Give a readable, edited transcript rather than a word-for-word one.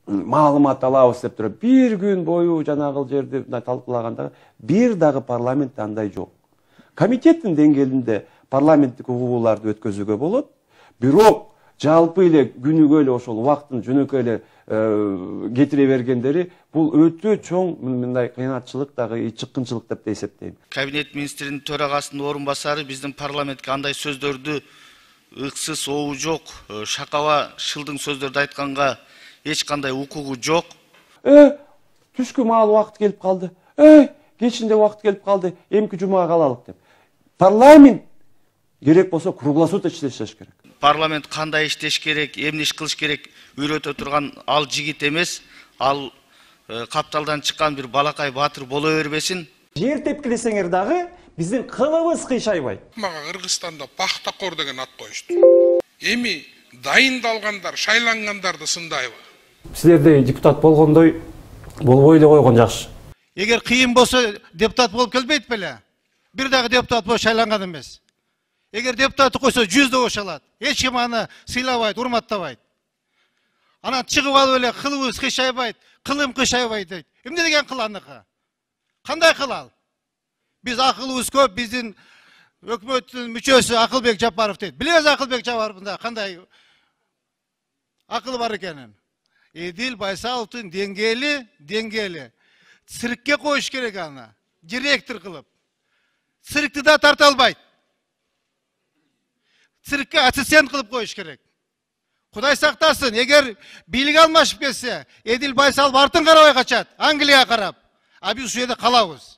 маалымат алабыз деп туруп бир күн бою жанагыл жерди талкуулаганда бир дагы парламентте андай жок. Комитеттин деңгээлинде парламенттик угууларды өткөзүүгө болот, бирок жалпы эле күнүгө эле ошол убактын жөнөкөй эле кетире бергендери бул өтө чоң мындай кыянатчылык дагы чыккынчылык деп эсептейм. Кабинет министринин төрагасынын орун басары биздин парламентке андай сөздөрдү ыксыз ообу жок, шакаба шылдың сөздөрдү айтканга эч кандай укугу жок. Түшкү маал убакыт келип калды. Кечинде убакыт келип калды. Эмки жумага калалык деп. Парламент керек болсо круглосуточно иштеш керек. Парламент кандай иштеш керек, эмне иш кылыш керек үйрөтө турган ал жигит эмес, ал капталдан чыккан бир балакай баатыр боло бербесин. Жер тепкилесеңер дагы биздин кылыбыз кыйшайбайт. Мага Кыргызстанда пахтакор деген ат коюшту. Эми дайындалгандар, шайлангандарды сындайбы? Силерде депутат болгондой болбой эле койгон жакшы. Эгер кыйын болсо депутат болуп келбейт беле? Бир дагы депутат болуп шайланган эмес. Эгер депутатты койсо 100 да ошалат. Эч ким аны сыйлабайт, урматтабайт. Анан чыгып алып эле кылыбыз кыйшайбайт, кылым кыйшайбайт дейт. Эмне деген кыл аныкы? Кандай кыл ал? Биз акылыбыз көп, биздин өкмөттүн мүчөсү Акылбек Жапаров дейт. Билебиз Акылбек Жапаровдун кандай акылы бар экенин. Эдил Байсаловдун деңгээли. Циркке коюш керек аны. Директор кылып. Циркти да тарта албайт. Циркке ассистент кылып коюш керек. Кудай сактасын, эгер бийлик алмашып кетсе, Эдил Байсалов артын карабай качат, Англияга карап. А биз ушул жерде калабыз.